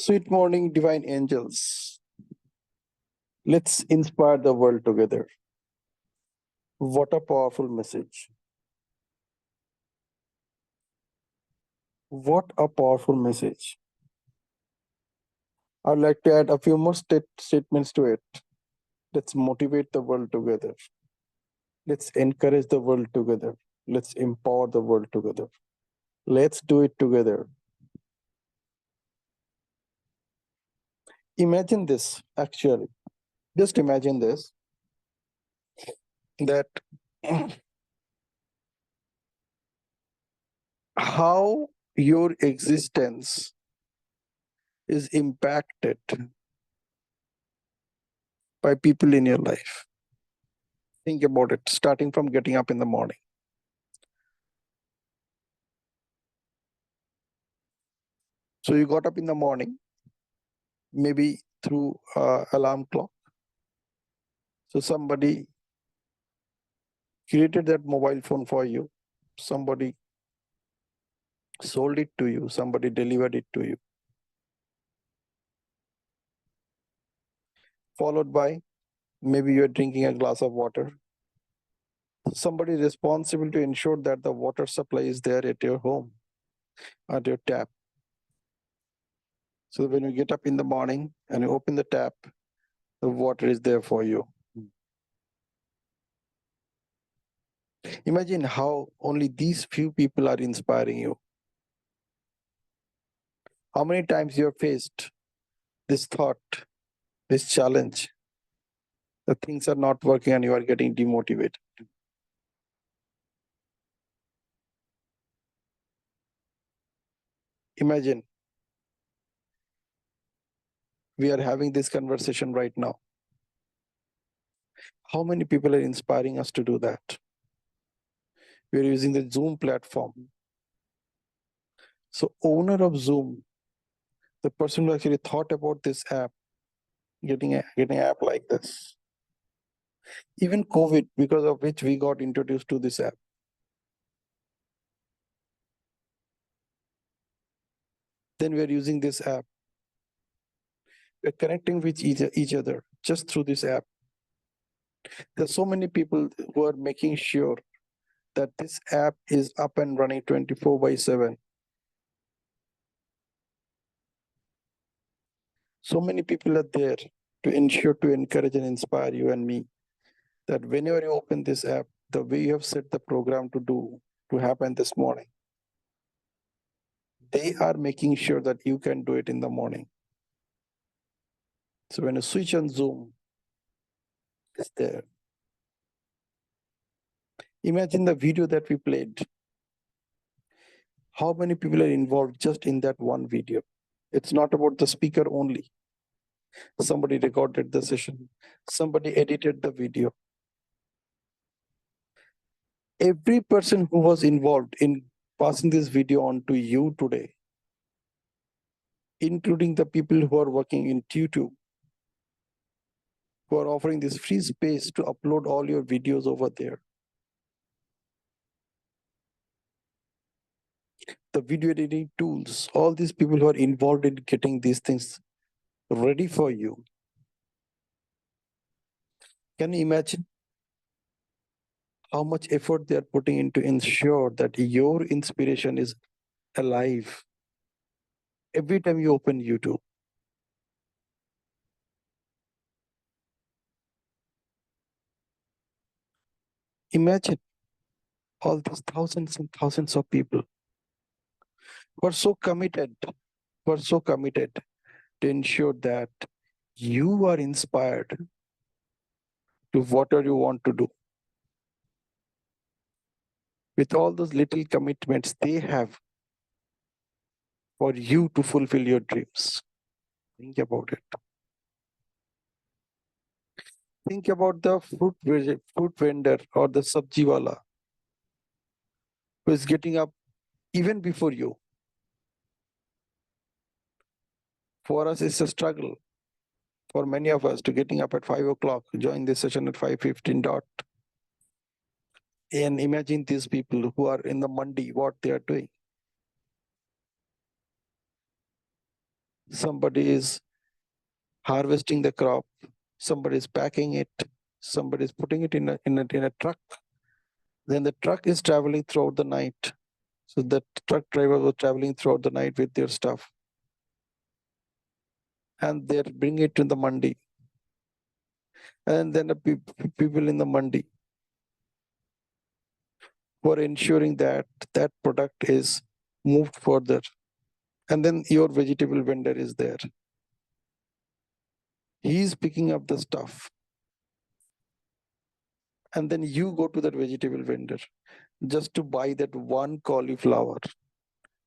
Sweet morning, divine angels. Let's inspire the world together. What a powerful message. What a powerful message. I'd like to add a few more statements to it. Let's motivate the world together. Let's encourage the world together. Let's empower the world together. Let's do it together. Imagine this, actually. Just imagine this, that how your existence is impacted by people in your life. Think about it, starting from getting up in the morning. So you got up in the morning, maybe through alarm clock. So somebody created that mobile phone for you. Somebody sold it to you. Somebody delivered it to you. Followed by maybe you're drinking a glass of water. Somebody responsible to ensure that the water supply is there at your home, at your tap. So when you get up in the morning and you open the tap, the water is there for you. Imagine how only these few people are inspiring you. How many times you have faced this thought, this challenge, that things are not working and you are getting demotivated. Imagine we are having this conversation right now. How many people are inspiring us to do that? We are using the Zoom platform. So owner of Zoom, the person who actually thought about this app, getting an app like this. Even COVID, because of which we got introduced to this app. Then we are using this app. We're connecting with each other just through this app. There's so many people who are making sure that this app is up and running 24/7. So many people are there to ensure, to encourage and inspire you and me, that whenever you open this app, the way you have set the program to happen this morning, they are making sure that you can do it in the morning. So when you switch on Zoom, it's there. Imagine the video that we played. How many people are involved just in that one video? It's not about the speaker only. Somebody recorded the session. Somebody edited the video. Every person who was involved in passing this video on to you today, including the people who are working in YouTube, who are offering this free space to upload all your videos over there. The video editing tools, all these people who are involved in getting these things ready for you. Can you imagine how much effort they are putting in to ensure that your inspiration is alive every time you open YouTube? Imagine all these thousands and thousands of people who are so committed, to ensure that you are inspired to whatever you want to do. With all those little commitments they have for you to fulfill your dreams. Think about it. Think about the fruit vendor or the sabji wala who is getting up even before you. For us, it's a struggle. For many of us, to getting up at 5 o'clock, join this session at 5:15 dot. And imagine these people who are in the mandi, what they are doing. somebody is harvesting the crop, somebody is packing it, somebody is putting it in a truck. Then the truck is traveling throughout the night. So the truck driver was traveling throughout the night with their stuff. And they're bringing it to the mandi. And then the people in the mandi were ensuring that that product is moved further. And then your vegetable vendor is there. He's picking up the stuff. And then you go to that vegetable vendor just to buy that one cauliflower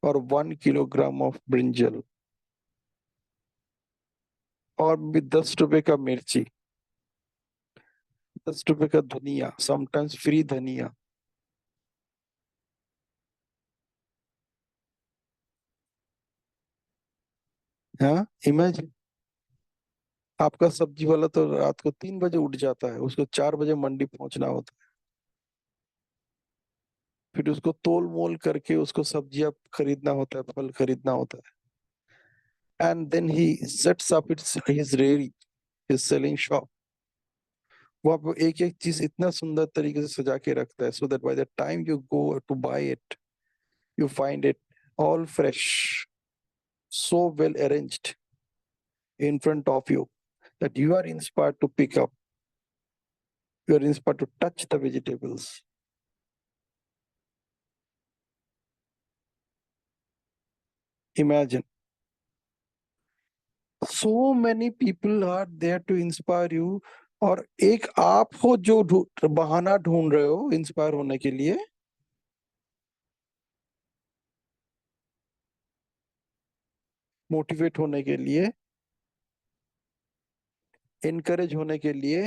or 1 kilogram of brinjal और भी 10 रुपए का मिर्ची, 10 रुपए का धनिया, sometimes free धनिया. हाँ, इमेजिन आपका सब्जी वाला तो रात को 3 बजे उठ जाता है, उसको 4 बजे मंडी पहुंचना होता है, फिर उसको तोल मोल करके उसको सब्जियां खरीदना होता है, फल खरीदना होता है, and then he sets up it's he's ready, he's selling shop. वो आपको एक एक चीज इतना सुंदर तरीके से सजा के रखता है, so that by the time you go to buy it you find it all fresh, so well arranged in front of you that you are inspired to pick up, you are inspired to touch the vegetables. Imagine. So many people are there to inspire you, और एक आप हो जो बहाना ढूंढ रहे हो inspire होने के लिए. मोटिवेट होने के लिए, encourage होने के लिए,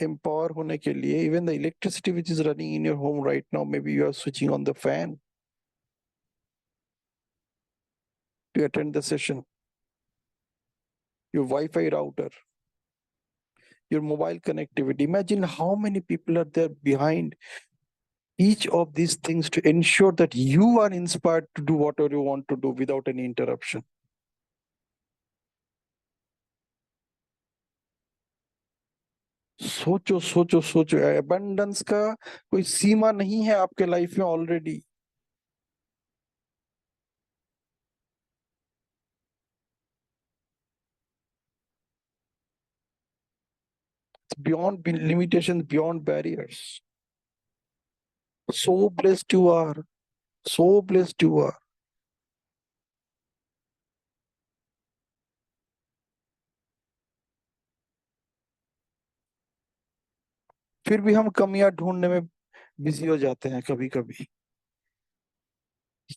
empower होने के लिए. Even the electricity which is running in your home right now, maybe you are switching on the fan to attend the session. Your Wi-Fi router, your mobile connectivity. Imagine how many people are there behind each of these things to ensure that you are inspired to do whatever you want to do without any interruption. सोचो सोचो सोचो, abundance का कोई सीमा नहीं है आपके life में already. Beyond limitations, beyond barriers. So blessed you are. So blessed you are. फिर भी हम कमियां ढूंढने में बिजी हो जाते हैं कभी कभी.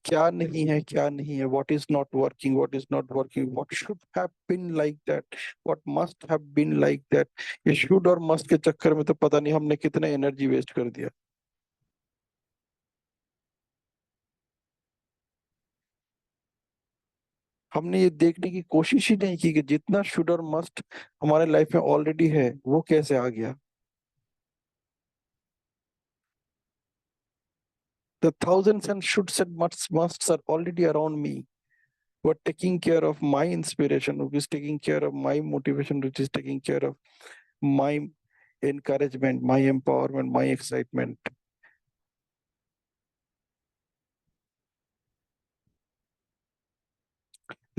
क्या नहीं है, क्या नहीं है, what is not working, what is not working, what should have been like that, what must have been like that. ये should और must के चक्कर में तो पता नहीं हमने कितने एनर्जी वेस्ट कर दिया. हमने ये देखने की कोशिश ही नहीं की कि जितना शुड और मस्ट हमारे लाइफ में ऑलरेडी है वो कैसे आ गया. The thousands and shoulds and musts are already around me, who are taking care of my inspiration, who is taking care of my motivation, which is taking care of my encouragement, my empowerment, my excitement.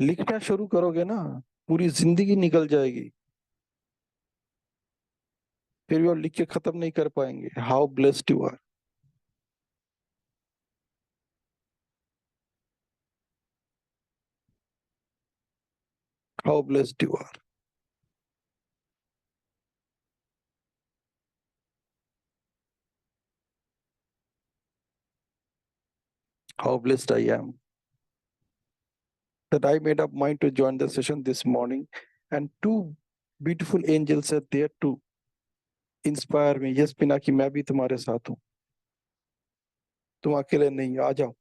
लिखना शुरू करोगे ना, पूरी जिंदगी निकल जाएगी, फिर भी आप लिख के खत्म नहीं कर पाएंगे. How blessed you are. How blessed you are. How blessed I am that I made up mind to join the session this morning, and two beautiful angels are there to inspire me. Yes, Pinaki, मैं भी तुम्हारे साथ हूँ, तुम अकेले नहीं, आ जाओ.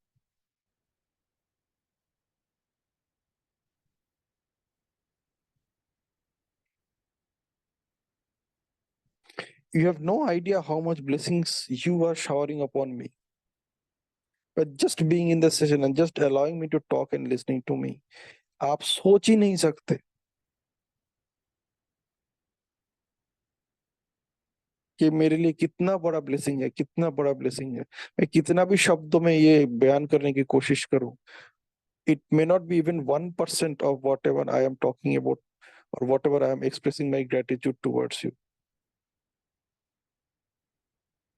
You have no idea how much blessings you are showering upon me. but just being in the session and just allowing me to talk and listening to me, आप सोच ही नहीं सकते कि मेरे लिए कितना बड़ा ब्लेसिंग है, कितना बड़ा ब्लेसिंग है। मैं कितना भी शब्दों में ये बयान करने की कोशिश करूं, it may not be even 1% of whatever I am talking about or whatever I am expressing my gratitude towards you.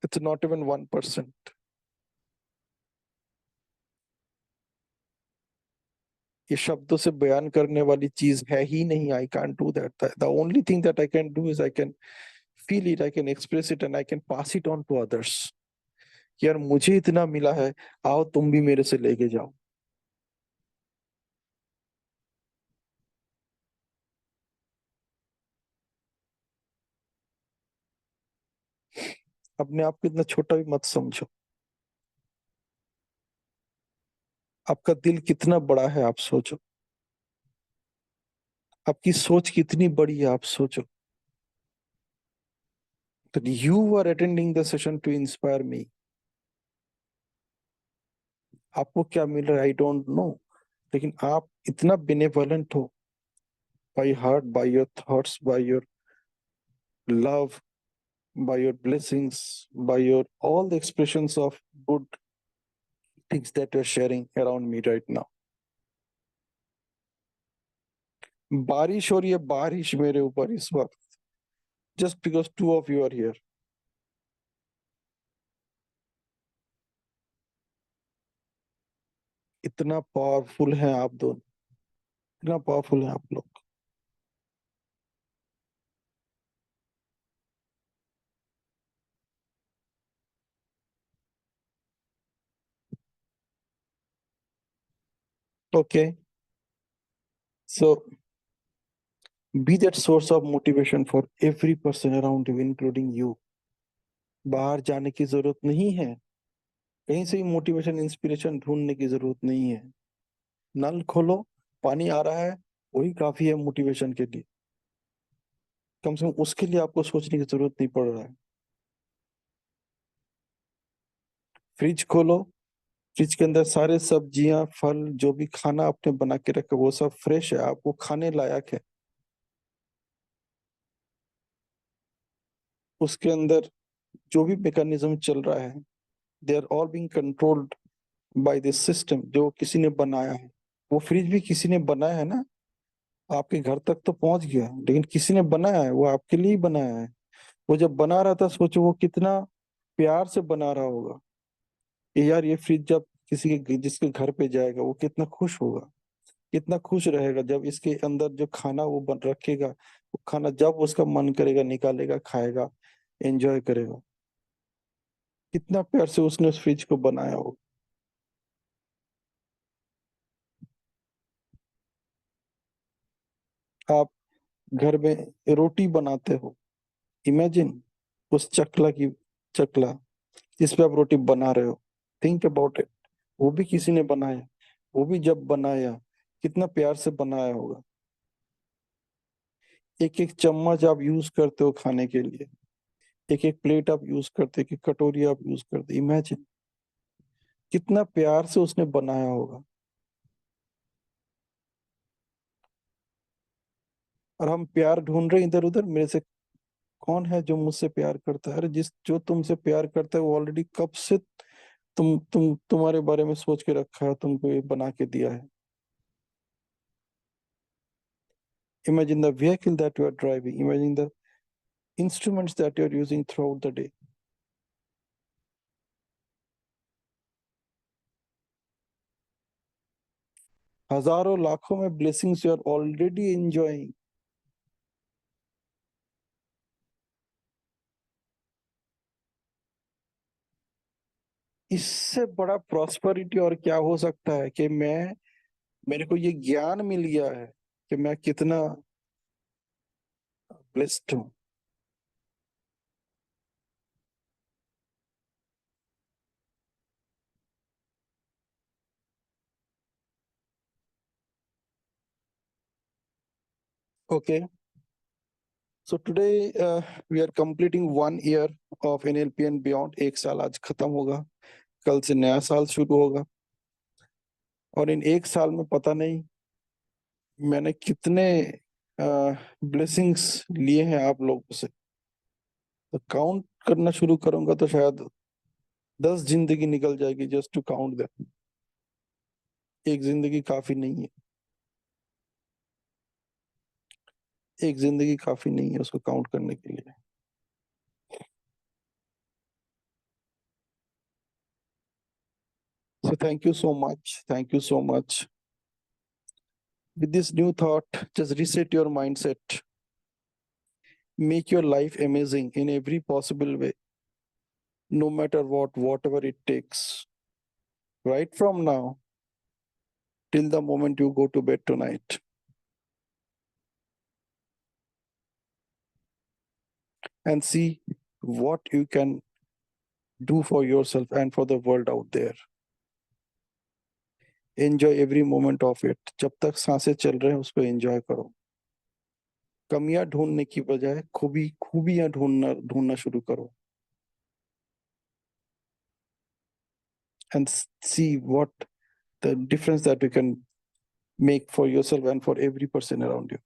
It's not even 1%. ये शब्दों से बयान करने वाली चीज है ही नहीं। I can do that. The only thing that I can do is I can feel it, I can express it and I can pass it on to others. यार मुझे इतना मिला है, आओ तुम भी मेरे से लेके जाओ। अपने आप को इतना छोटा भी मत समझो। आपका दिल कितना बड़ा है आप सोचो। आपकी सोच कितनी बड़ी है आप सोचो। तो you are attending the session to inspire me. आपको क्या मिल रहा है आई डोंट नो, लेकिन आप इतना बेनेवलेंट हो, by heart, by your thoughts, by your love, by your blessings, by your all the expressions of good things that you're sharing around me right now. बारिश हो रही है, बारिश मेरे ऊपर इस वक्त, just because two of you are here. इतना पावरफुल है आप दोनों, इतना पावरफुल है आप लोग। Okay, so be that source of motivation for every person around you, including you. बाहर जाने की जरूरत नहीं है, कहीं से भी मोटिवेशन इंस्पिरेशन ढूंढने की जरूरत नहीं है। नल खोलो, पानी आ रहा है, वही काफी है मोटिवेशन के लिए। कम से कम उसके लिए आपको सोचने की जरूरत नहीं पड़ रहा है। फ्रिज खोलो, फ्रिज के अंदर सारे सब्जियां फल जो भी खाना आपने बना के रखा वो सब फ्रेश है, आप वो खाने लायक है। उसके अंदर जो भी मैकेनिज्म चल रहा है, they are all being controlled by this system जो किसी ने बनाया है। वो फ्रिज भी किसी ने बनाया है ना, आपके घर तक तो पहुंच गया, लेकिन किसी ने बनाया है, वो आपके लिए ही बनाया है। वो जब बना रहा था सोचो वो कितना प्यार से बना रहा होगा कि यार ये फ्रिज जब किसी के जिसके घर पे जाएगा वो कितना खुश होगा, कितना खुश रहेगा जब इसके अंदर जो खाना वो बन रखेगा, वो खाना जब उसका मन करेगा निकालेगा, खाएगा, एंजॉय करेगा। कितना प्यार से उसने उस फ्रिज को बनाया हो। आप घर में रोटी बनाते हो, इमेजिन उस चकला जिस पे आप रोटी बना रहे हो, थिंक अबाउट इट। वो भी किसी ने बनाया, वो भी जब बनाया कितना प्यार से बनाया होगा। एक एक चम्मच आप यूज करते हो खाने के लिए, एक एक प्लेट आप यूज करते हो, एक एक कटोरी आप यूज करते हो, इमेजिन कितना प्यार से उसने बनाया होगा। और हम प्यार ढूंढ रहे हैं इधर उधर, मेरे से कौन है जो मुझसे प्यार करता है? अरे जिस जो तुमसे प्यार करता है वो ऑलरेडी कब से तुम्हारे बारे में सोच के रखा है, तुमको ये बना के दिया है। Imagine the vehicle that you are driving, imagine the instruments that you're using throughout the day. हजारों लाखों में blessings you are already enjoying. इससे बड़ा प्रॉस्पेरिटी और क्या हो सकता है कि मेरे को ये ज्ञान मिल गया है कि मैं कितना ब्लेस्ड हूँ। Okay, so today we are completing 1 year of NLP and beyond। एक साल आज खत्म होगा। कल से नया साल शुरू होगा और इन एक साल में पता नहीं मैंने कितने ब्लेसिंग्स लिए हैं आप लोगों से। तो काउंट करना शुरू करूंगा तो शायद 10 जिंदगी निकल जाएगी जस्ट टू काउंट दैम। एक जिंदगी काफी नहीं है, एक जिंदगी काफी नहीं है उसको काउंट करने के लिए। So thank you so much. Thank you so much. With this new thought, just reset your mindset. Make your life amazing in every possible way, no matter what, whatever it takes. Right from now till the moment you go to bed tonight. And see what you can do for yourself and for the world out there. Enjoy every moment of it. जब तक सांसें चल रहे हैं उसको enjoy करो। कमियां ढूंढने की बजाय खूबियां ढूंढना ढूंढना शुरू करो। And see what the difference that you can make for yourself and for every person around you.